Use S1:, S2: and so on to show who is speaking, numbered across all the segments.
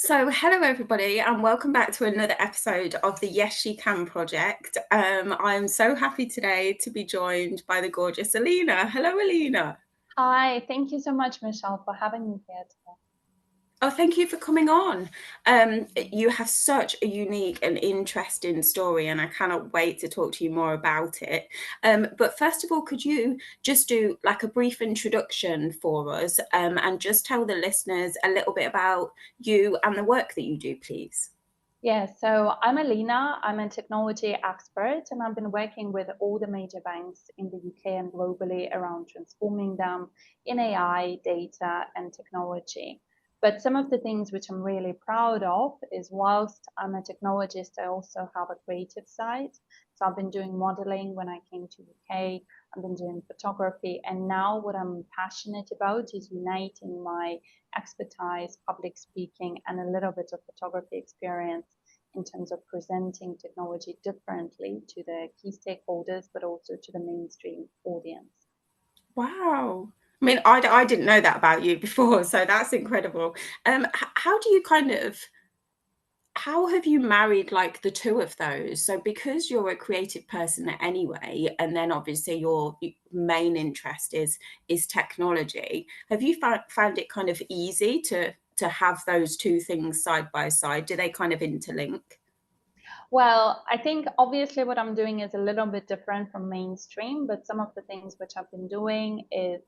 S1: So, hello everybody, and welcome back to another episode of the Yes She Can project. I'm so happy today to be joined by the gorgeous Alina. Hello, Alina.
S2: Hi, thank you so much, Michelle, for having me here today.
S1: Oh, thank you for coming on. You have such a unique and interesting story, and I cannot wait to talk to you more about it. But first of all, could you just do like a brief introduction for us, and just tell the listeners a little bit about you and the work that you do, please?
S2: Yeah, so I'm Alina. I'm a technology expert, and I've been working with all the major banks in the UK and globally around transforming them in AI, data, and technology. But some of the things which I'm really proud of is whilst I'm a technologist, I also have a creative side. So I've been doing modeling when I came to UK. I've been doing photography, and now what I'm passionate about is uniting my expertise, public speaking, and a little bit of photography experience in terms of presenting technology differently to the key stakeholders, but also to the mainstream audience.
S1: Wow. I mean, I didn't know that about you before, so that's incredible. How do you how have you married like the two of those? So because you're a creative person anyway, and then obviously your main interest is technology, have you found it kind of easy to have those two things side by side? Do they kind of interlink?
S2: Well, I think obviously what I'm doing is a little bit different from mainstream, but some of the things which I've been doing is,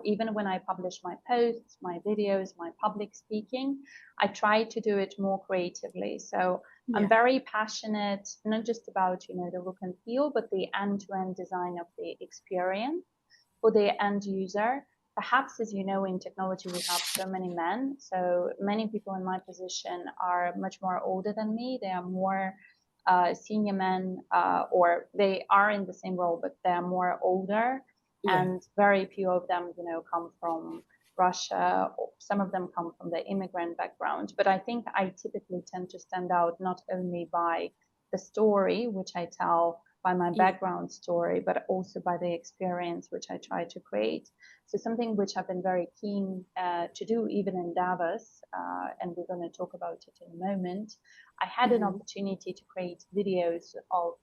S2: even when I publish my posts, my videos, my public speaking, I try to do it more creatively. So I'm
S1: Yeah.
S2: very passionate, not just about, the look and feel, but the end-to-end design of the experience for the end user. Perhaps, as you know, in technology, we have so many men. So many people in my position are much more older than me. They are more senior men, or they are in the same role, but they're more older.
S1: Yeah.
S2: And very few of them, come from Russia. Or some of them come from the immigrant background. But I think I typically tend to stand out not only by the story, which I tell by my
S1: Yeah.
S2: background story, but also by the experience which I try to create. So something which I've been very keen to do, even in Davos, and we're going to talk about it in a moment. I had an
S1: Mhm.
S2: opportunity to create videos of,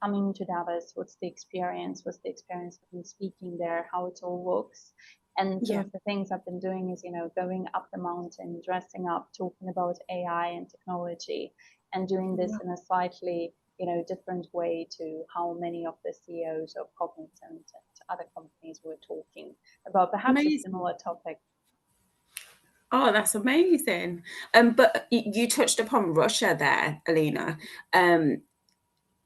S2: coming to Davos. What's the experience of me speaking there? How it all looks. And some
S1: Yeah.
S2: of the things I've been doing is, going up the mountain, dressing up, talking about AI and technology, and doing this in a slightly, different way to how many of the CEOs of Cognizant and other companies were talking about perhaps a
S1: Amazing.
S2: similar topic.
S1: Oh, that's amazing. But you touched upon Russia there, Alina. Um,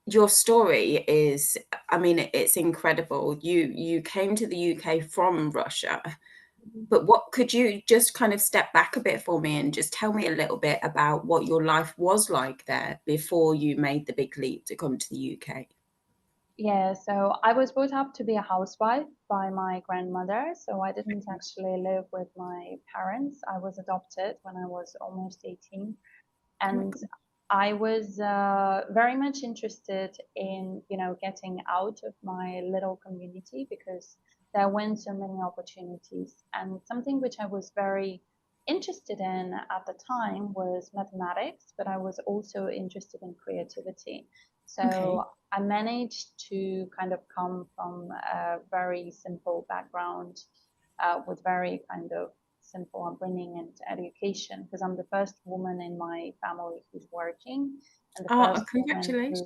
S1: your story is, I mean, it's incredible. You came to the UK from Russia, but what could you just kind of step back a bit for me and just tell me a little bit about what your life was like there before you made the big leap to come to the UK?
S2: Yeah, so I was brought up to be a housewife by my grandmother. So I didn't actually live with my parents. I was adopted when I was almost 18.
S1: Oh my
S2: And
S1: God.
S2: I was very much interested in, getting out of my little community because there weren't so many opportunities. And something which I was very interested in at the time was mathematics, but I was also interested in creativity.
S1: Okay.
S2: So I managed to kind of come from a very simple background with very kind of simple upbringing and education because I'm the first woman in my family who's working and the
S1: Oh,
S2: first woman
S1: congratulations.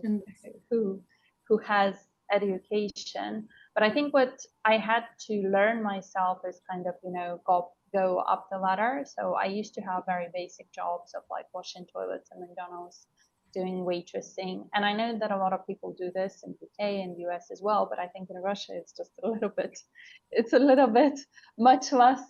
S2: who who has education. But I think what I had to learn myself is kind of, go up the ladder. So I used to have very basic jobs of like washing toilets at McDonald's, doing waitressing. And I know that a lot of people do this in UK and US as well, but I think in Russia it's a little bit much less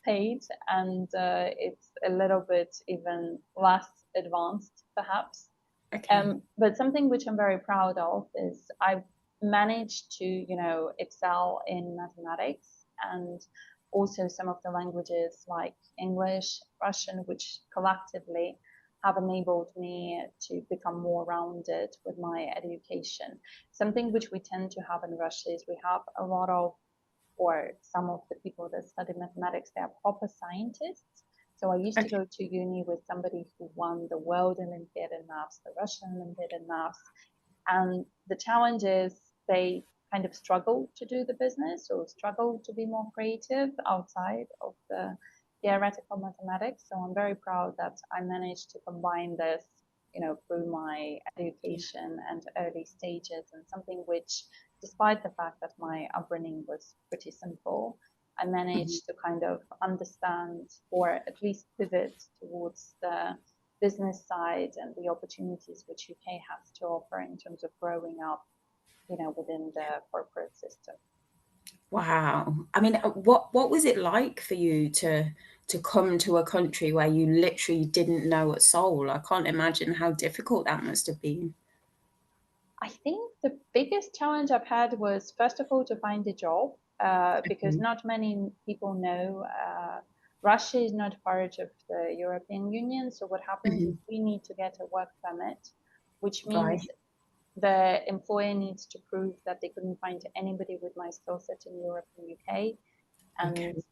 S2: paid, and it's a little bit even less advanced, perhaps.
S1: Okay.
S2: But something which I'm very proud of is I've managed to, excel in mathematics and also some of the languages like English, Russian, which collectively have enabled me to become more rounded with my education. Something which we tend to have in Russia is we have a lot of, or some of the people that study mathematics, they are proper scientists, So I used to
S1: Okay.
S2: go to uni with somebody who won the World Olympiad in maths, the Russian Olympiad in maths. And the challenge is they kind of struggle to do the business or struggle to be more creative outside of the theoretical mathematics. So I'm very proud that I managed to combine this, through my
S1: Yeah.
S2: education and early stages, and something which, despite the fact that my upbringing was pretty simple, I
S1: Mhm.
S2: managed to kind of understand or at least pivot towards the business side and the opportunities which UK has to offer in terms of growing up, within the corporate system.
S1: Wow. I mean, what was it like for you to come to a country where you literally didn't know a soul? I can't imagine how difficult that must have been.
S2: I think the biggest challenge I've had was, first of all, to find a job, because
S1: Okay.
S2: not many people know Russia is not part of the European Union. So what happens is
S1: Mhm.
S2: we need to get a work permit, which means
S1: Right.
S2: the employer needs to prove that they couldn't find anybody with my skill set in Europe and UK. And
S1: Okay.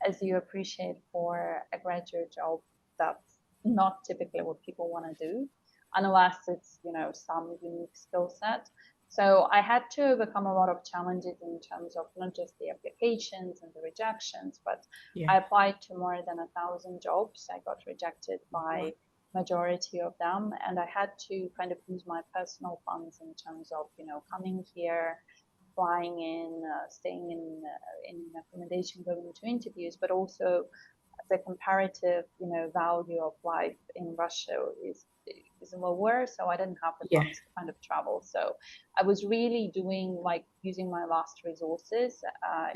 S2: as you appreciate, for a graduate job, that's not typically what people want to do, unless it's, some unique skill set. So I had to overcome a lot of challenges in terms of not just the applications and the rejections, but
S1: Yeah.
S2: I applied to more than 1,000 jobs. I got rejected
S1: Wow.
S2: by majority of them, and I had to kind of use my personal funds in terms of, coming here, flying in, staying in accommodation, going to interviews, but also the comparative, value of life in Russia is lower, so I didn't have the
S1: Yeah.
S2: funds to kind of travel. So I was really doing, like, using my last resources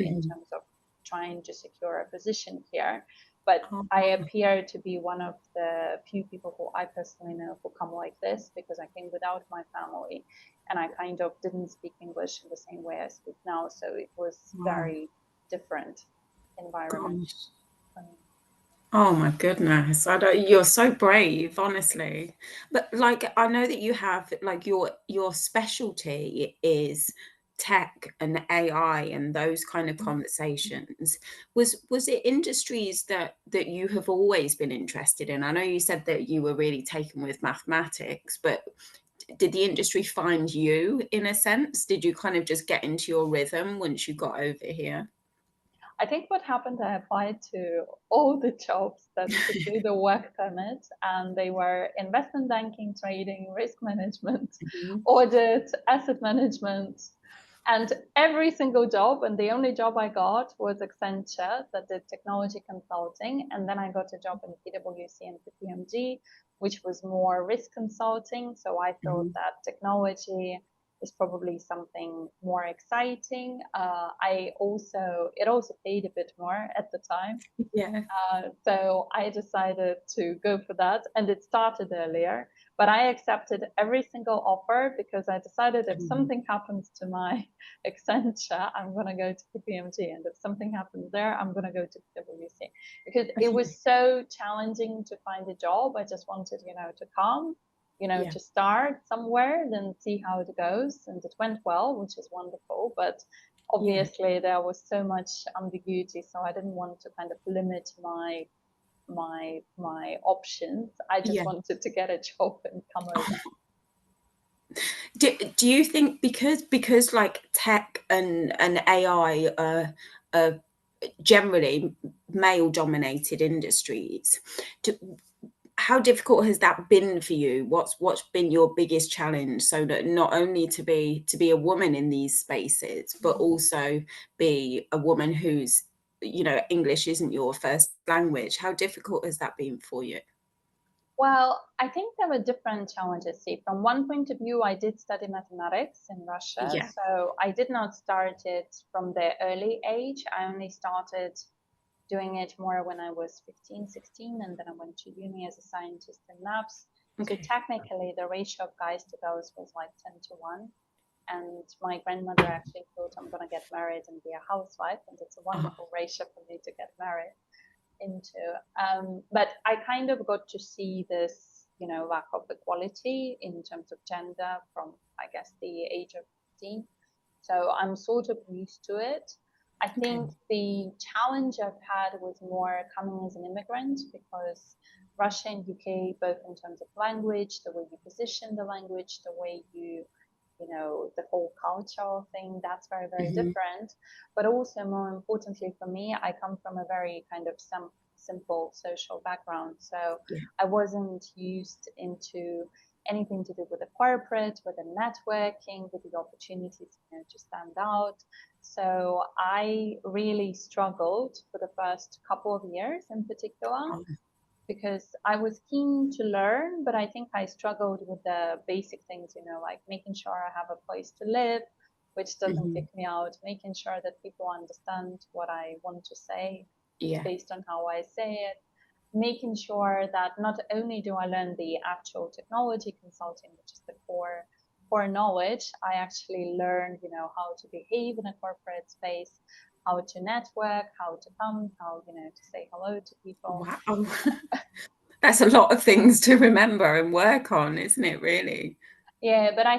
S2: in
S1: Mhm.
S2: terms of trying to secure a position here. But I
S1: Oh,
S2: appear to be one of the few people who I personally know who come like this, because I came without my family and I kind of didn't speak English in the same way I speak now. So it was
S1: wow.
S2: very different environment
S1: Gosh.
S2: for me.
S1: Oh my goodness. I don't, you're so brave, honestly. But like I know that you have like your specialty is tech and AI and those kind of conversations. Was it industries that you have always been interested in? I know you said that you were really taken with mathematics, but did the industry find you in a sense? Did you kind of just get into your rhythm once you got over here?
S2: I think what happened, I applied to all the jobs that could do the work permit, and they were investment banking, trading, risk management,
S1: Mhm.
S2: audit, asset management, and every single job. And the only job I got was Accenture, that did technology consulting. And then I got a job in PwC and KPMG, which was more risk consulting. So I thought
S1: Mhm.
S2: that technology is probably something more exciting. It also paid a bit more at the time.
S1: Yeah.
S2: So I decided to go for that, and it started earlier. But I accepted every single offer because I decided if
S1: Mhm.
S2: something happens to my Accenture, I'm going to go to KPMG. And if something happens there, I'm going to go to PwC. Because it
S1: Okay.
S2: was so challenging to find a job. I just wanted, to come,
S1: Yeah.
S2: to start somewhere, then see how it goes. And it went well, which is wonderful. But
S1: Yeah.
S2: obviously there was so much ambiguity, so I didn't want to kind of limit my options. I just
S1: Yeah.
S2: wanted to get a job and come over.
S1: Do you think because like tech and AI are generally male dominated industries, do, how difficult has that been for you? What's been your biggest challenge so that not only to be a woman in these spaces, but also be a woman who's, English isn't your first language? How difficult has that been for you?
S2: Well, I think there were different challenges. See, from one point of view, I did study mathematics in Russia,
S1: Yeah.
S2: so I did not start it from the early age. I only started doing it more when I was 15, 16, and then I went to uni as a scientist in labs. So
S1: Okay.
S2: technically, the ratio of guys to girls was like 10 to 1. And my grandmother actually thought I'm going to get married and be a housewife. And it's a
S1: Oh,
S2: wonderful ratio for me to get married into. But I kind of got to see this, lack of equality in terms of gender from, I guess, the age of 15. So I'm sort of used to it. I
S1: Okay.
S2: think the challenge I've had was more coming as an immigrant because Russia and UK, both in terms of language, the way you position the language, the way the whole cultural thing, that's very, very
S1: Hmm.
S2: different. But also, more importantly for me, I come from a very kind of simple social background. So
S1: Yeah.
S2: I wasn't used into anything to do with the corporate, with the networking, with the opportunities, to stand out. So I really struggled for the first couple of years in particular
S1: Oh,
S2: because I was keen to learn, but I think I struggled with the basic things, like making sure I have a place to live, which doesn't
S1: hmm.
S2: kick me out, making sure that people understand what I want to say
S1: Yeah.
S2: based on how I say it, making sure that not only do I learn the actual technology consulting, which is the core knowledge, I actually learn, how to behave in a corporate space, how to network, how to come, how, to say hello to people.
S1: Wow. That's a lot of things to remember and work on, isn't it, really?
S2: Yeah, but I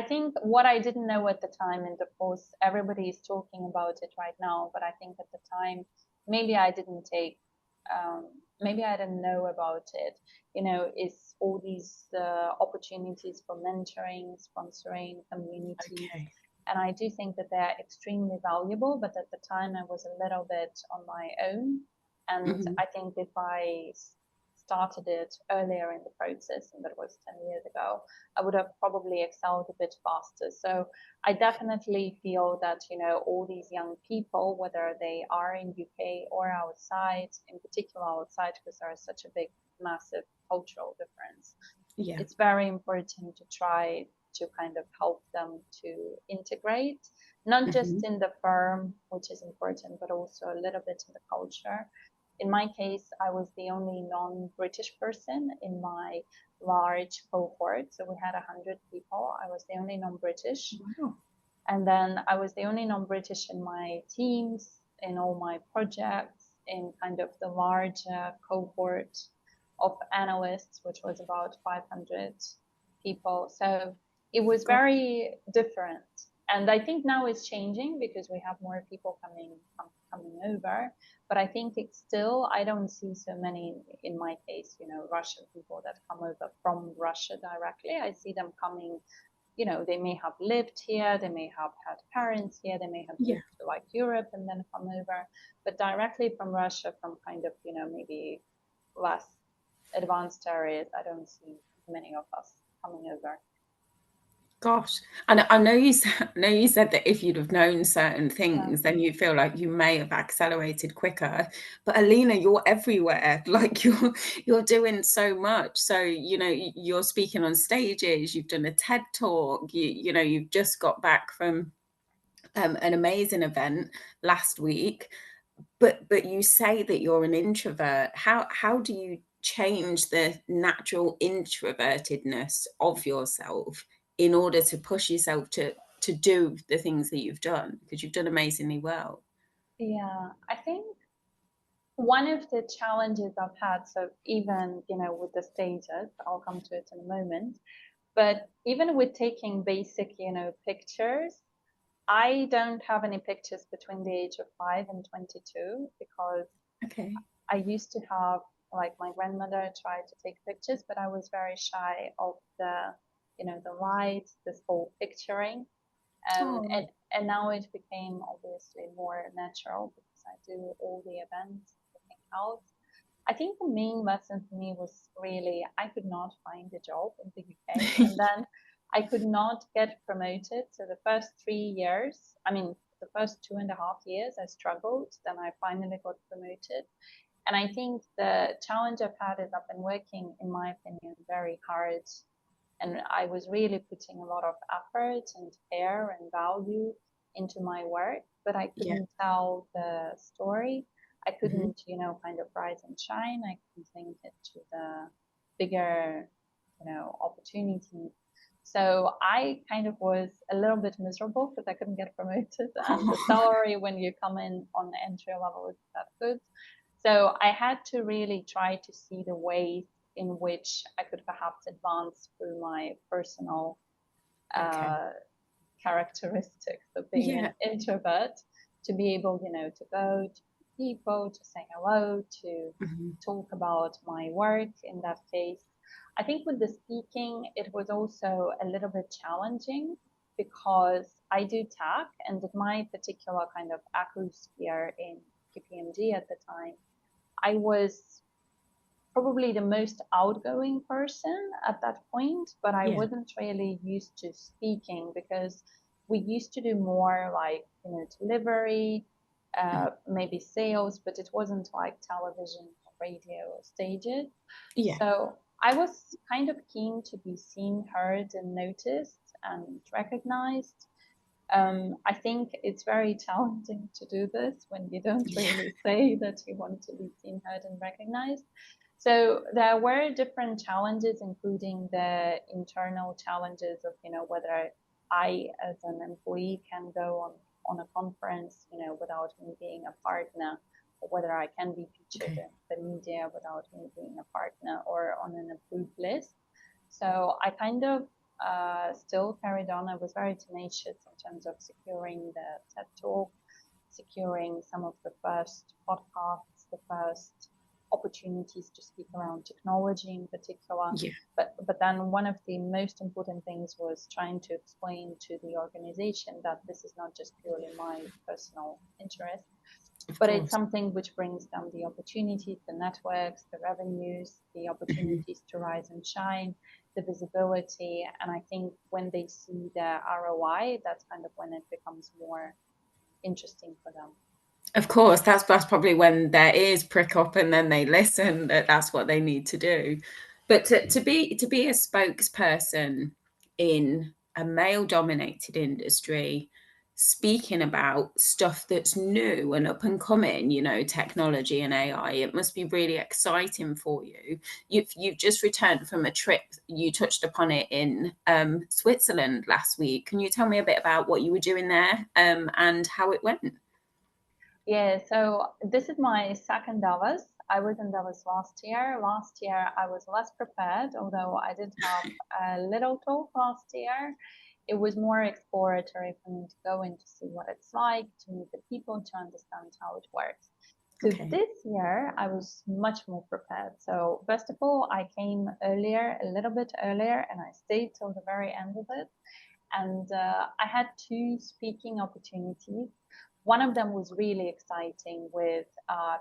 S2: think what I didn't know at the time, and of course everybody is talking about it right now, but I think at the time maybe I didn't maybe I didn't know about it. Is all these opportunities for mentoring, sponsoring communities,
S1: Okay.
S2: and I do think that they're extremely valuable. But at the time I was a little bit on my own, and
S1: Hmm.
S2: I think if I started it earlier in the process, and that was 10 years ago, I would have probably excelled a bit faster. So I definitely feel that, all these young people, whether they are in UK or outside, in particular outside, because there is such a big, massive cultural difference,
S1: Yeah.
S2: it's very important to try to kind of help them to integrate, not just
S1: Hmm.
S2: in the firm, which is important, but also a little bit in the culture. In my case, I was the only non-British person in my large cohort. So we had 100 people. I was the only non-British.
S1: Wow.
S2: And then I was the only non-British in my teams, in all my projects, in kind of the large cohort of analysts, which was about 500 people. So it was
S1: God.
S2: very different. And I think now it's changing because we have more people coming over. But I think it's still, I don't see so many, in my case, Russian people that come over from Russia directly. I see them coming, they may have lived here, they may have had parents here, they may have
S1: Yeah.
S2: moved to like Europe and then come over, but directly from Russia, from kind of, maybe less advanced areas, I don't see many of us coming over.
S1: Gosh, and I know you said, I know you said that if you'd have known certain
S2: Yeah.
S1: things, then you feel like you may have accelerated quicker. But Alina, you're everywhere. Like you're doing so much. So, you're speaking on stages, you've done a TED talk, you've just got back from an amazing event last week. But you say that you're an introvert. How do you change the natural introvertedness of yourself in order to push yourself to do the things that you've done? Because you've done amazingly well.
S2: Yeah, I think one of the challenges I've had, so even, with the stages, I'll come to it in a moment, but even with taking basic, pictures, I don't have any pictures between the age of 5 and 22 because
S1: Okay.
S2: I used to have, like, my grandmother tried to take pictures, but I was very shy of the lights, this whole picturing. Um,
S1: Oh,
S2: and, and now it became obviously more natural because I do all the events, everything else. I think the main lesson for me was really I could not find a job in the UK, and then I could not get promoted. So the first 3 years, I mean, the first 2.5 years, I struggled. Then I finally got promoted. And I think the challenge I've had is I've been working, in my opinion, very hard. And I was really putting a lot of effort and care and value into my work, but I
S1: yeah.
S2: couldn't tell the story. I
S1: Hmm.
S2: couldn't, kind of rise and shine. I couldn't link it to the bigger, opportunity. So I kind of was a little bit miserable because I couldn't get promoted, and the salary when you come in on the entry level is that good. So I had to really try to see the ways in which I could perhaps advance through my personal
S1: Okay.
S2: uh, characteristics of being
S1: Yeah.
S2: an introvert. to be able, to go to people, to say hello, to
S1: Mhm.
S2: talk about my work in that case. I think with the speaking, it was also a little bit challenging because I do tech, and in my particular kind of ecosphere in KPMG at the time, I was probably the most outgoing person at that point, but I
S1: Yeah.
S2: wasn't really used to speaking because we used to do more like, delivery,
S1: Mhm.
S2: maybe sales, but it wasn't like television, radio, or stages.
S1: Yeah.
S2: So I was kind of keen to be seen, heard, and noticed and recognized. I think it's very challenging to do this when you don't
S1: Yeah.
S2: really say that you want to be seen, heard, and recognized. So there were different challenges, including the internal challenges of, whether I, as an employee, can go on a conference, without me being a partner, or whether I can be featured
S1: Okay.
S2: in the media without me being a partner or on an approved list. So I kind of still carried on. I was very tenacious in terms of securing the TED Talk, securing some of the first podcasts, the first opportunities to speak around technology in particular.
S1: Yeah.
S2: But then one of the most important things was trying to explain to the organization that this is not just purely my personal interest,
S1: Of
S2: but it's
S1: course.
S2: something which brings them the opportunities, the networks, the revenues, the
S1: Mhm.
S2: opportunities to rise and shine, the visibility. And I think when they see the ROI, that's kind of when it becomes more interesting for them.
S1: Of course, that's probably when their ears prick up and then they listen, that that's what they need to do. But to be a spokesperson in a male-dominated industry, speaking about stuff that's new and up and coming, technology and AI, it must be really exciting for you. You've just returned from a trip, you touched upon it in Switzerland last week. Can you tell me a bit about what you were doing there, and how it went?
S2: Yeah, so this is my second Davos. I was in Davos last year. Last year I was less prepared, although I did have a little talk last year. It was more exploratory for me to go in to see what it's like, to meet the people, to understand how it works. So
S1: Okay.
S2: this year I was much more prepared. So first of all, I came earlier, a little bit earlier, and I stayed till the very end of it. And I had two speaking opportunities. One of them was really exciting with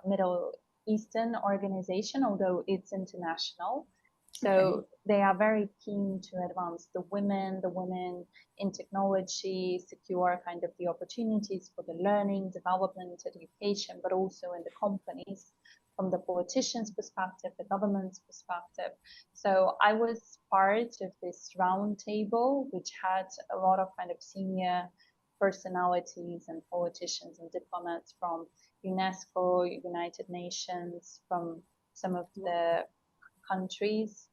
S2: Middle Eastern organization, although it's international.
S1: Okay.
S2: So they are very keen to advance the women in technology, secure kind of the opportunities for the learning, development, education, but also in the companies from the politicians' perspective, the government's perspective. So I was part of this round table, which had a lot of kind of senior personalities and politicians and diplomats from UNESCO, United Nations, from some of the countries.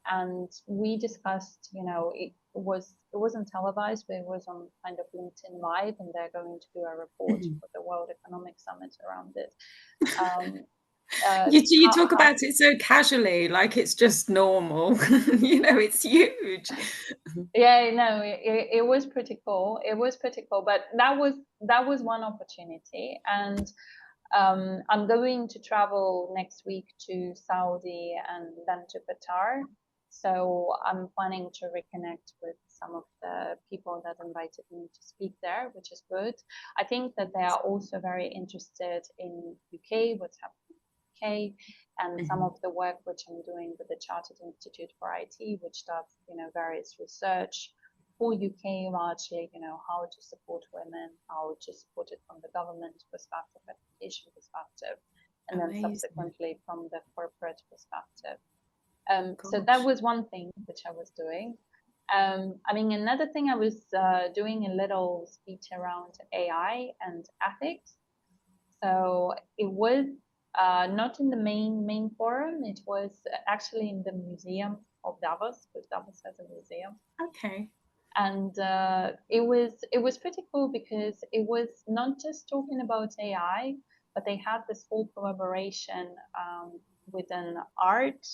S2: And we discussed, it wasn't televised, but it was on kind of LinkedIn Live, and they're going to do a report
S1: Mhm.
S2: for the World Economic Summit around it. Um,
S1: You talk
S2: how
S1: about it so casually, like it's just normal. It's huge.
S2: Yeah, no, it was pretty cool. It was pretty cool, but that was one opportunity, and I'm going to travel next week to Saudi and then to Qatar. So I'm planning to reconnect with some of the people that invited me to speak there, which is good. I think that they are also very interested in UK, what's happening UK, and some
S1: Mhm.
S2: of the work which I'm doing with the Chartered Institute for IT, which does, various research for UK largely, how to support women, how to support it from the government perspective, education perspective, and then
S1: Amazing.
S2: subsequently from the corporate perspective. So that
S1: Gosh.
S2: was one thing which I was doing. I mean, another thing I was doing a little speech around AI and ethics. So it was not in the main forum. It was actually in the museum of Davos, because Davos has a museum,
S1: Okay.
S2: and it was pretty cool because it was not just talking about AI, but they had this whole collaboration with an art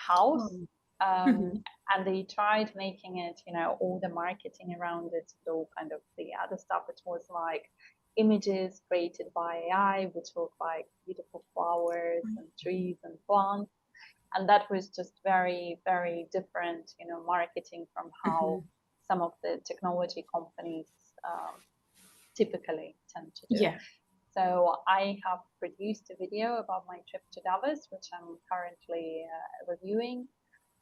S2: house.
S1: Oh.
S2: Um,
S1: Mhm.
S2: and they tried making it, all the marketing around it, all kind of the other stuff. It was like images created by AI, which look like beautiful flowers and trees and plants. And that was just very, very different, marketing from how
S1: Mhm.
S2: some of the technology companies typically tend to do.
S1: Yeah,
S2: So I have produced a video about my trip to Davos, which I'm currently reviewing.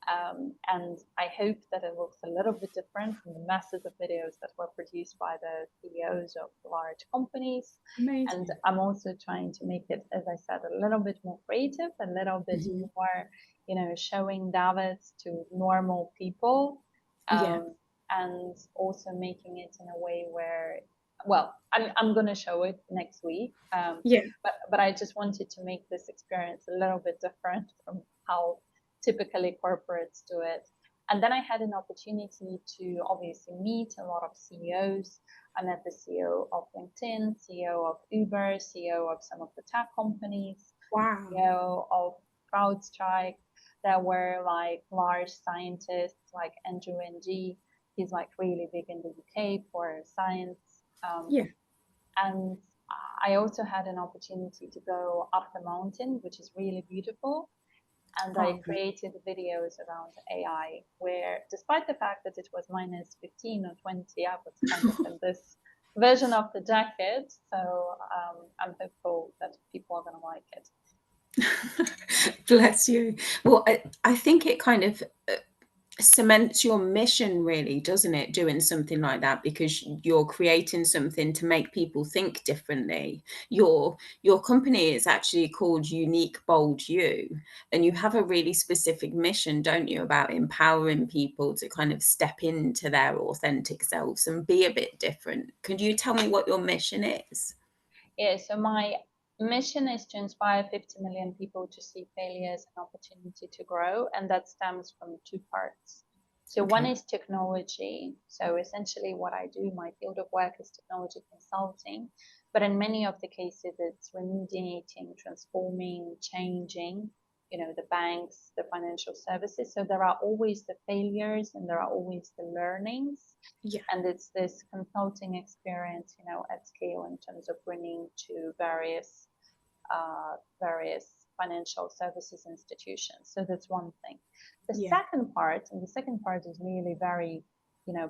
S2: And I hope that it looks a little bit different from the masses of videos that were produced by the CEOs of large companies. And
S1: amazing.
S2: I'm also trying to make it, as I said, a little bit more creative, a little bit
S1: Mhm.
S2: more, showing Davos to normal people,
S1: Yeah,
S2: and also making it in a way where, well, I'm going to show it next week.
S1: yeah,
S2: But I just wanted to make this experience a little bit different from how typically corporates do it. And then I had an opportunity to obviously meet a lot of CEOs. I met the CEO of LinkedIn, CEO of Uber, CEO of some of the tech companies,
S1: wow.
S2: CEO of CrowdStrike. There were like large scientists like Andrew Ng. He's like really big in the UK for science.
S1: Yeah.
S2: And I also had an opportunity to go up the mountain, which is really beautiful. And I
S1: Oh,
S2: created videos around AI where, despite the fact that it was minus 15 or 20, I was kind of in this version of the jacket. So I'm hopeful that people are going to like it.
S1: bless you. Well, I think it kind of cements your mission really, doesn't it, doing something like that, because you're creating something to make people think differently. Your company is actually called Unique Bold You, and you have a really specific mission, don't you, about empowering people to kind of step into their authentic selves and be a bit different. Could you tell me what your mission is?
S2: Yeah, so my mission is to inspire 50 million people to see failure as an opportunity to grow, and that stems from two parts. So one
S1: Okay.
S2: is technology. So essentially what I do, my field of work is technology consulting, but in many of the cases it's remediating, transforming, changing, the banks, the financial services. So there are always the failures and there are always the learnings,
S1: Yeah.
S2: and it's this consulting experience, at scale in terms of bringing to various financial services institutions. So that's one thing. The
S1: Yeah.
S2: second part, and the second part is really very,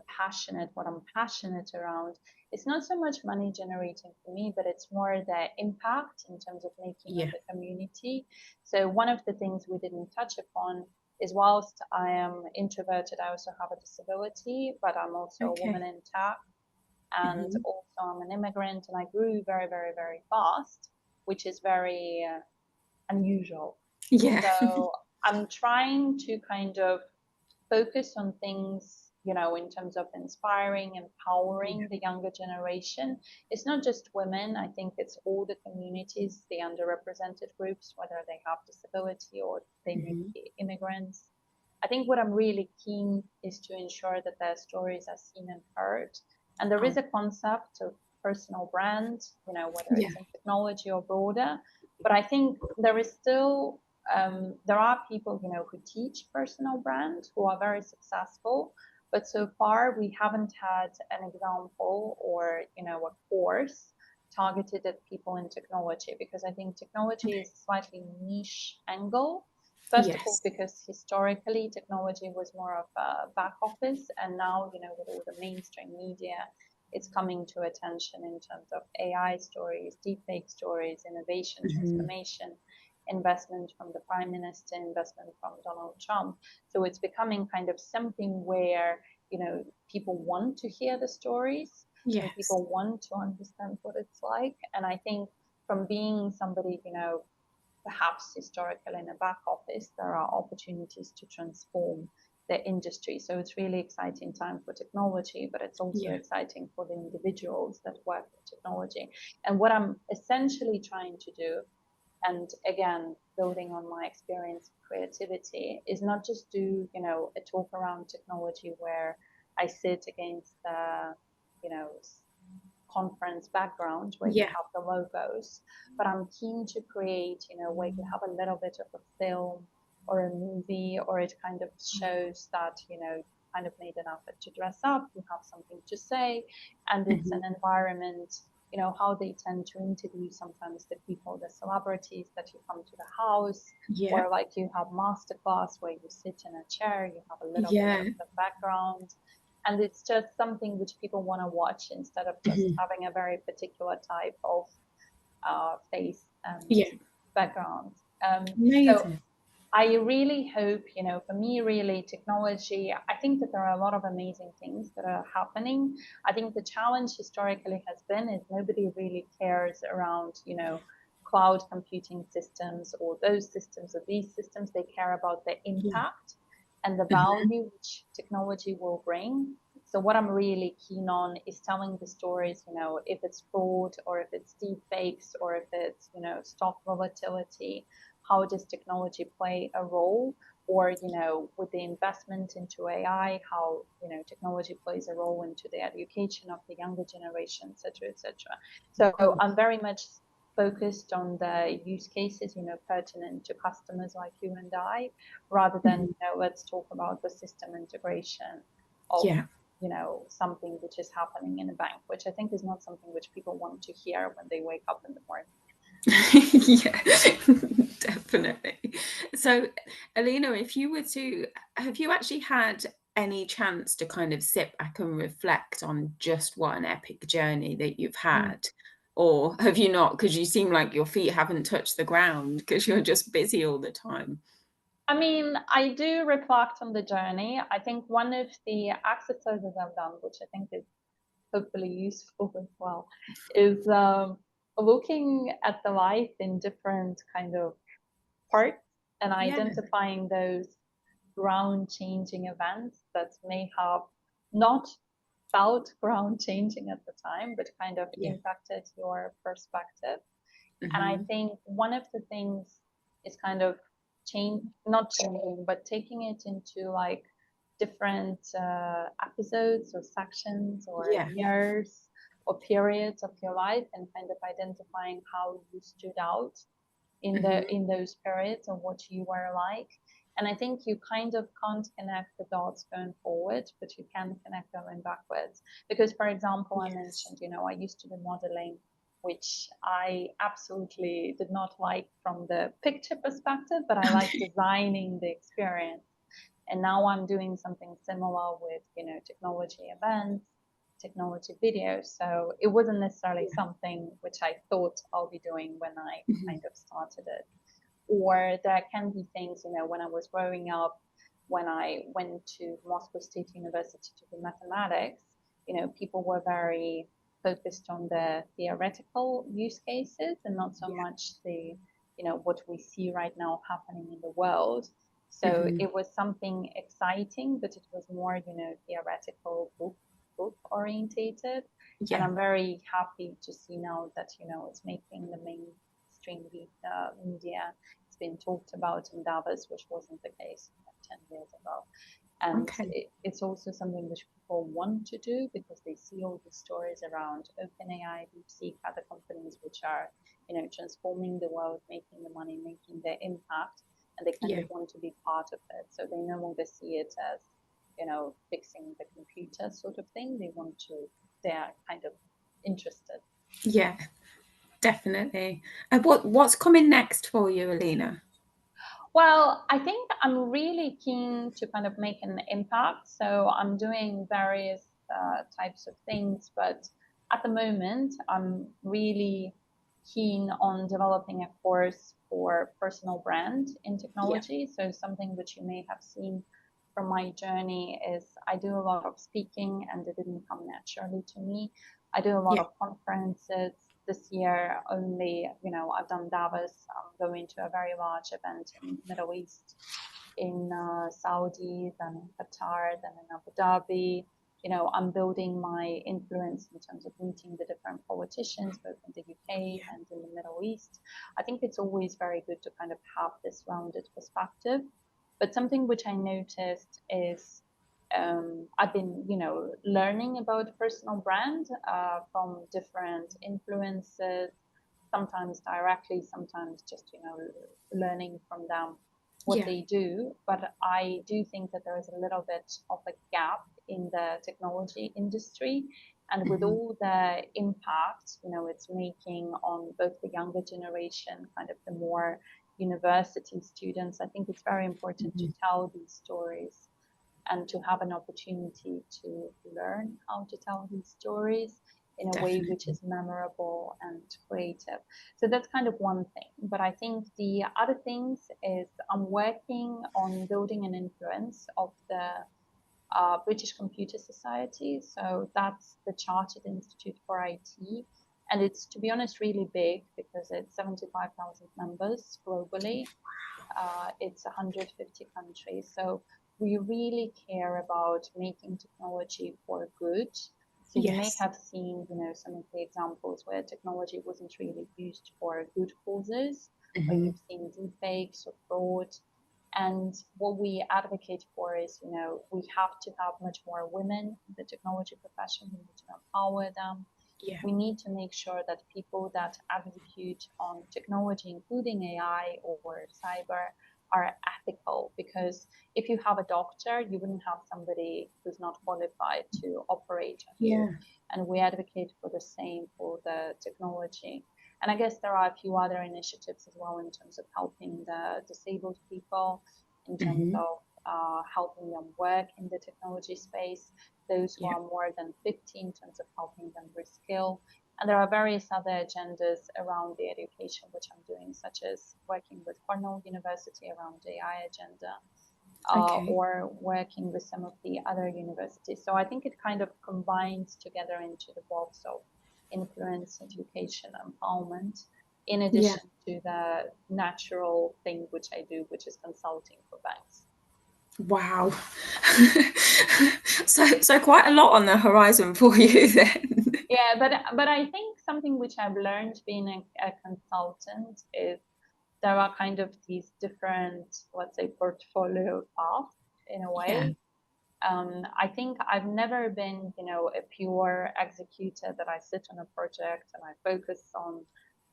S2: passionate. What I'm passionate around is not so much money generating for me, but it's more the impact in terms of making on
S1: Yeah.
S2: the community. So one of the things we didn't touch upon is, whilst I am introverted, I also have a disability, but I'm also a woman
S1: Okay.
S2: in tech, and
S1: Hmm.
S2: also I'm an immigrant, and I grew very, very, very fast, which is very unusual.
S1: Yeah.
S2: So I'm trying to kind of focus on things, in terms of inspiring,
S1: Yeah.
S2: empowering the younger generation. It's not just women. I think it's all the communities, the underrepresented groups, whether they have disability or they may
S1: Hmm.
S2: be immigrants. I think what I'm really keen is to ensure that their stories are seen and heard. And there is
S1: Oh,
S2: a concept of personal brand, whether
S1: yeah.
S2: it's in technology or broader. But I think there is still there are people, who teach personal brand who are very successful. But so far, we haven't had an example or, a course targeted at people in technology, because I think technology
S1: Okay.
S2: is a slightly niche angle. First of all,
S1: Yes.
S2: because historically technology was more of a back office, and now, with all the mainstream media, it's coming to attention in terms of AI stories, deepfake stories, innovation,
S1: Hmm.
S2: transformation, investment from the prime minister, investment from Donald Trump. So it's becoming kind of something where, people want to hear the stories and
S1: Yes.
S2: people want to understand what it's like. And I think from being somebody, perhaps historical in a back office, there are opportunities to transform the industry. So it's really exciting time for technology, but it's also
S1: Yeah.
S2: exciting for the individuals that work in technology. And what I'm essentially trying to do, and again, building on my experience of creativity, is not just do, a talk around technology where I sit against the, you know, conference background where you
S1: Yeah.
S2: have the logos, but I'm keen to create, where you have a little bit of a film or a movie, or it kind of shows that, you kind of made an effort to dress up, you have something to say, and it's an
S1: Mhm.
S2: environment, how they tend to interview sometimes the people, the celebrities that you come to the house,
S1: Yeah.
S2: or like you have masterclass where you sit in a chair, you have a little bit
S1: Yeah.
S2: of the background. And it's just something which people want to watch instead of just
S1: Mhm.
S2: having a very particular type of face and
S1: Yeah.
S2: background. So
S1: Amazing.
S2: I really hope, for me, really, technology, I think that there are a lot of amazing things that are happening. I think the challenge historically has been is nobody really cares around, cloud computing systems or those systems or these systems. They care about the
S1: Yeah.
S2: impact and the
S1: Mhm.
S2: value which technology will bring. So what I'm really keen on is telling the stories, if it's fraud or if it's deep fakes or if it's, stock volatility, how does technology play a role, or with the investment into AI, how technology plays a role into the education of the younger generation, et cetera, et cetera.
S1: Of
S2: So
S1: course.
S2: I'm very much focused on the use cases, pertinent to customers like you and I, rather than
S1: Mhm.
S2: let's talk about the system integration of
S1: Yeah.
S2: something which is happening in a bank, which I think is not something which people want to hear when they wake up in the morning.
S1: Yeah, definitely. So, Alina, if you were to, have you actually had any chance to kind of sit back and reflect on just what an epic journey that you've
S2: Mm.
S1: had? Or have you not? Because you seem like your feet haven't touched the ground because you're just busy all the time.
S2: I mean, I do reflect on the journey. I think one of the exercises I've done, which I think is hopefully useful as well, is looking at the life in different kind of parts and
S1: Yeah,
S2: identifying those ground changing events that may have not felt ground changing at the time, but kind of
S1: yeah.
S2: impacted your perspective. And I
S1: Hmm.
S2: think one of the things is kind of not changing, but taking it into like different episodes or sections or
S1: Yeah.
S2: years or periods of your life, and kind of identifying how you stood out
S1: Hmm.
S2: in those periods and what you were like. And I think you kind of can't connect the dots going forward, but you can connect going backwards. Because, for example, I
S1: Yes.
S2: mentioned, I used to do modeling, which I absolutely did not like from the picture perspective, but I like
S1: Okay.
S2: designing the experience. And now I'm doing something similar with, technology events, technology videos. So it wasn't necessarily
S1: Yeah.
S2: something which I thought I'll be doing when I
S1: Mhm.
S2: kind of started it. Or there can be things, when I was growing up, when I went to Moscow State University to do mathematics, people were very focused on the theoretical use cases and not so
S1: Yeah.
S2: much the, what we see right now happening in the world. So
S1: Hmm.
S2: it was something exciting, but it was more, theoretical book orientated. And
S1: Yeah.
S2: I'm very happy to see now that, it's making the mainstream media. It's been talked about in Davos, which wasn't the case 10 years ago. And
S1: Okay.
S2: it's also something which people want to do because they see all these stories around OpenAI, DeepSeek, other companies which are, transforming the world, making the money, making their impact, and they kind
S1: Yeah.
S2: of want to be part of it. So they no longer see it as, fixing the computer sort of thing. They are kind of interested.
S1: Yeah. Definitely. And what's coming next for you, Alina?
S2: Well, I think I'm really keen to kind of make an impact. So I'm doing various types of things, but at the moment, I'm really keen on developing a course for personal brand in
S1: Yeah.
S2: technology. So something which you may have seen from my journey is I do a lot of speaking and it didn't come naturally to me. I do a lot
S1: Yeah.
S2: of conferences. This year only, I've done Davos. I'm going to a very large event in the Middle East, in Saudi, then in Qatar, then in Abu Dhabi. I'm building my influence in terms of meeting the different politicians, both in the UK
S1: Yeah.
S2: and in the Middle East. I think it's always very good to kind of have this rounded perspective. But something which I noticed is I've been, learning about personal brand from different influences, sometimes directly, sometimes just, learning from them what
S1: Yeah.
S2: they do. But I do think that there is a little bit of a gap in the technology industry And with all the impact, it's making on both the younger generation, kind of the more university students, I think it's very important to tell these stories and to have an opportunity to learn how to tell these stories in a way which
S1: Definitely.
S2: is memorable and creative. So that's kind of one thing. But I think the other things is I'm working on building an influence of the British Computer Society. So that's the Chartered Institute for IT. And it's, to be honest, really big because it's 75,000 members globally. It's 150 countries. So we really care about making technology for good. So you may
S1: Yes.
S2: have seen, some of the examples where technology wasn't really used for good causes, where you've seen deepfakes or fraud. And what we advocate for is, we have to have much more women in the technology profession. We need to empower them.
S1: Yeah.
S2: We need to make sure that people that execute on technology, including AI or cyber, are ethical. Because if you have a doctor, you wouldn't have somebody who's not qualified to operate on you.
S1: Yeah.
S2: And we advocate for the same for the technology. And I guess there are a few other initiatives as well in terms of helping the disabled people, in terms
S1: Hmm.
S2: of helping them work in the technology space, those who
S1: Yeah.
S2: are more than 50 in terms of helping them reskill. And there are various other agendas around the education which I'm doing, such as working with Cornell University around AI agenda,
S1: Okay.
S2: or working with some of the other universities. So I think it kind of combines together into the box of influence, education, empowerment, in
S1: Yeah.
S2: addition to the natural thing which I do, which is consulting for banks.
S1: Wow. So quite a lot on the horizon for you then.
S2: Yeah, but I think something which I've learned being a consultant is there are kind of these different, let's say, portfolio paths in a
S1: Yeah.
S2: way. I think I've never been, a pure executor that I sit on a project and I focus on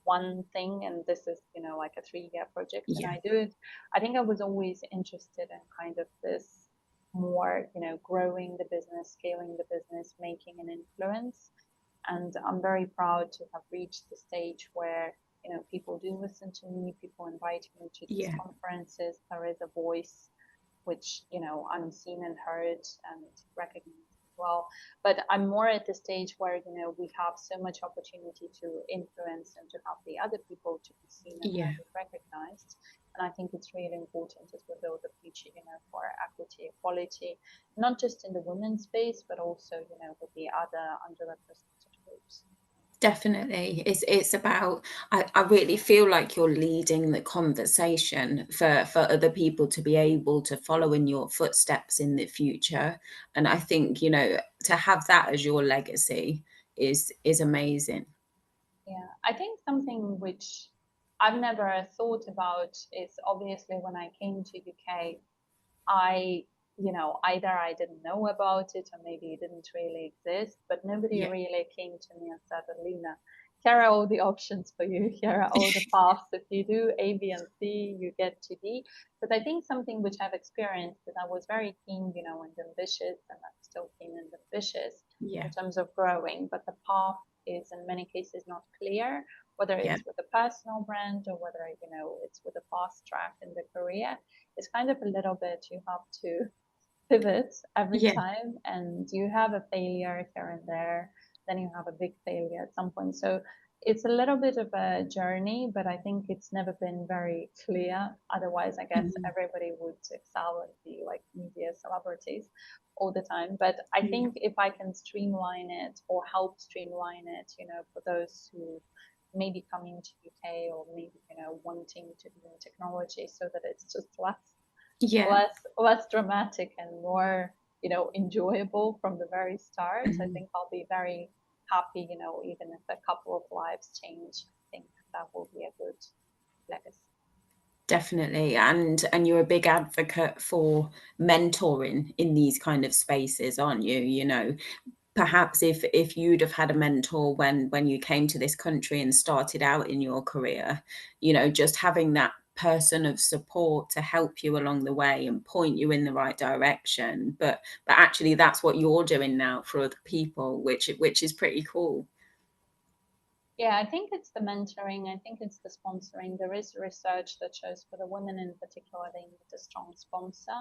S2: one thing and this is, like a 3-year project and
S1: Yeah.
S2: I do it. I think I was always interested in kind of this more, growing the business, scaling the business, making an influence. And I'm very proud to have reached the stage where, people do listen to me, people invite me to these
S1: Yeah.
S2: conferences, there is a voice which I'm seen and heard and recognized as well. But I'm more at the stage where we have so much opportunity to influence and to have the other people to be seen and
S1: Yeah.
S2: heard and recognized. And I think it's really important as we build the future, for equity, equality, not just in the women's space, but also with the other underrepresented groups.
S1: Definitely. It's about I really feel like you're leading the conversation for other people to be able to follow in your footsteps in the future. And I think, to have that as your legacy is amazing.
S2: Yeah, I think something which I've never thought about is obviously when I came to UK, I, either I didn't know about it or maybe it didn't really exist, but nobody
S1: Yeah.
S2: really came to me and said, Alina, here are all the options for you. Here are all the paths. If you do A, B, and C, you get to D. But I think something which I've experienced is I was very keen, and ambitious, and I'm still keen and ambitious in
S1: Yeah.
S2: terms of growing. But the path is in many cases not clear, whether
S1: Yeah.
S2: it's with a personal brand or whether, it's with a fast track in the career. It's kind of a little bit you have to pivot every
S1: Yeah.
S2: time and you have a failure here and there, then you have a big failure at some point. So it's a little bit of a journey, but I think it's never been very clear. Otherwise, I guess
S1: Mhm.
S2: everybody would excel and be like media celebrities all the time. But I
S1: Yeah.
S2: think if I can streamline it or help streamline it, for those who maybe coming to UK or maybe, wanting to be in technology so that it's just
S1: Yeah.
S2: less dramatic and more enjoyable from the very start. I
S1: Mhm.
S2: think I'll be very happy, even if a couple of lives change. I think that will be a good legacy.
S1: Definitely. And you're a big advocate for mentoring in these kind of spaces, aren't you? Perhaps if you'd have had a mentor when you came to this country and started out in your career, just having that person of support to help you along the way and point you in the right direction. But actually that's what you're doing now for other people, which is pretty cool.
S2: Yeah, I think it's the mentoring. I think it's the sponsoring. There is research that shows for the women in particular, they need a strong sponsor.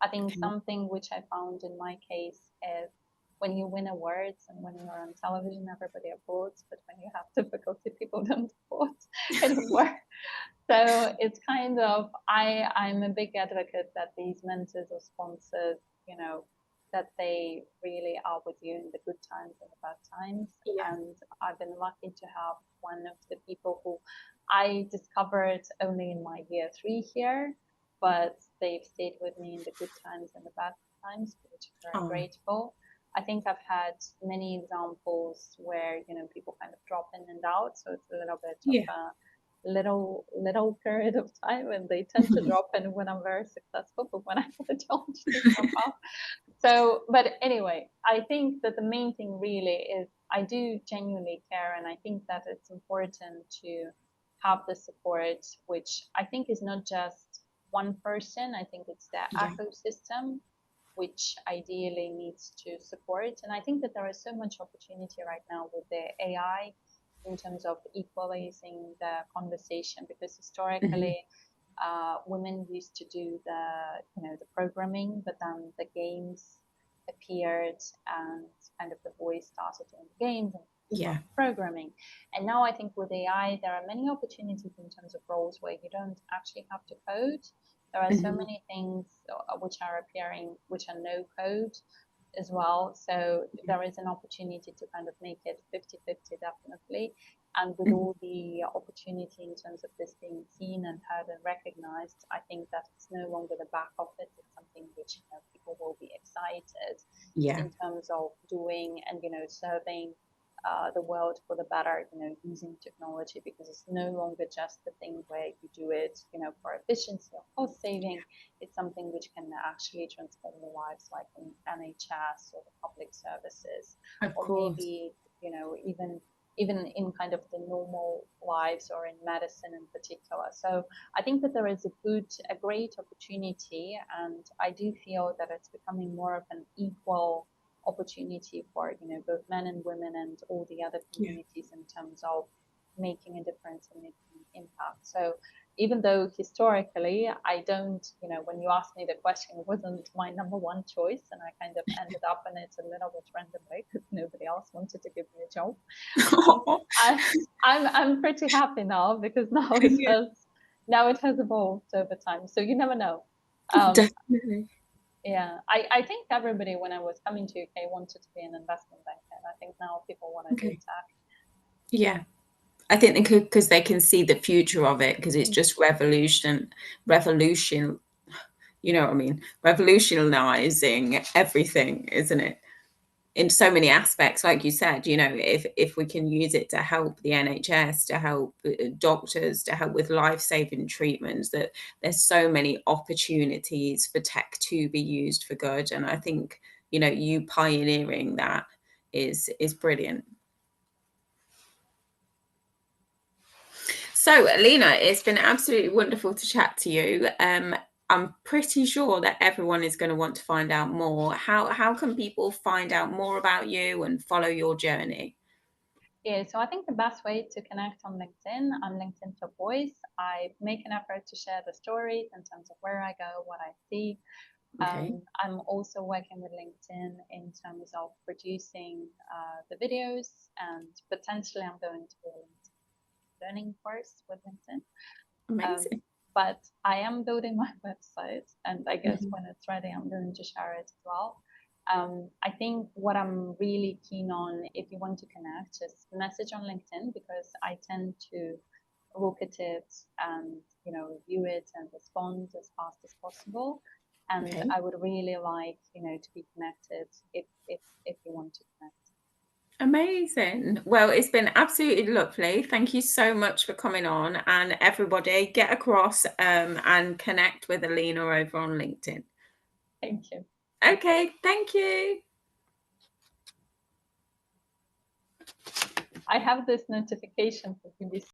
S2: I think
S1: Okay.
S2: something which I found in my case is when you win awards and when you're on television, everybody applauds, but when you have difficulty, people don't applaud anymore. So it's kind of I'm a big advocate that these mentors or sponsors, you know, that they really are with you in the good times and the bad times.
S1: Yeah.
S2: And I've been lucky to have one of the people who I discovered only in my year 3 here, but they've stayed with me in the good times and the bad times, for which I'm very
S1: Oh,
S2: grateful. I think I've had many examples where, you know, people kind of drop in and out. So it's a little bit of
S1: yeah.
S2: a little period of time, and they tend to drop in when I'm very successful, but when I don't, they drop off. So, but anyway, I think that the main thing really is I do genuinely care, and I think that it's important to have the support, which I think is not just one person. I think it's the
S1: Yeah.
S2: ecosystem which ideally needs to support. And I think that there is so much opportunity right now with the AI in terms of equalizing the conversation, because
S1: Hmm.
S2: historically women used to do the programming, but then the games appeared and kind of the boys started doing the games and
S1: Yeah.
S2: started programming. And now I think with AI, there are many opportunities in terms of roles where you don't actually have to code. There are so
S1: Hmm.
S2: many things which are appearing, which are no code as well. So there is an opportunity to kind of make it 50-50 definitely. And with
S1: Hmm.
S2: all the opportunity in terms of this being seen and heard and recognized, I think that it's no longer the back office. It's something which, you know, people will be excited
S1: Yeah.
S2: in terms of doing and, you know, serving the world for the better, you know, using technology, because it's no longer just the thing where you do it, you know, for efficiency or cost saving. It's something which can actually transform the lives, like in NHS or the public services,
S1: Of
S2: or
S1: course.
S2: maybe, you know, even in kind of the normal lives or in medicine in particular. So I think that there is a great opportunity, and I do feel that it's becoming more of an equal opportunity for, you know, both men and women and all the other
S1: Yeah.
S2: communities in terms of making a difference and making an impact. So even though historically I don't, you know, when you asked me the question, it wasn't my number one choice, and I kind of ended up in it a little bit randomly because nobody else wanted to give me a job. Um, I, I'm pretty happy now because
S1: Yeah.
S2: now it has evolved over time. So you never know. Um,
S1: Definitely.
S2: yeah, I think everybody when I was coming to UK wanted to be an investment banker, and I think now people want to do
S1: Okay.
S2: tech.
S1: Yeah. I think they could, because they can see the future of it, because it's
S2: Mm.
S1: just revolution, you know what I mean? Revolutionizing everything, isn't it? In so many aspects, like you said, you know, if we can use it to help the NHS, to help doctors, to help with life-saving treatments, that there's so many opportunities for tech to be used for good. And I think, you know, you pioneering that is brilliant. So, Alina, it's been absolutely wonderful to chat to you. I'm pretty sure that everyone is going to want to find out more. How can people find out more about you and follow your journey?
S2: Yeah, so I think the best way to connect on LinkedIn, I'm LinkedIn for Boys. I make an effort to share the stories in terms of where I go, what I see.
S1: Okay,
S2: I'm also working with LinkedIn in terms of producing the videos, and potentially I'm going to do a LinkedIn learning course with LinkedIn. Um,
S1: amazing.
S2: but I am building my website, and I guess
S1: Mhm.
S2: when it's ready, I'm going to share it as well. I think what I'm really keen on, if you want to connect, just message on LinkedIn, because I tend to look at it and, you know, review it and respond as fast as possible. And
S1: Okay,
S2: I would really like, you know, to be connected if you want to connect.
S1: amazing. Well, it's been absolutely lovely. Thank you so much for coming on, and everybody get across and connect with Alina over on LinkedIn.
S2: Thank you. Thank you.
S1: Okay, thank you.
S2: I have this notification for BBC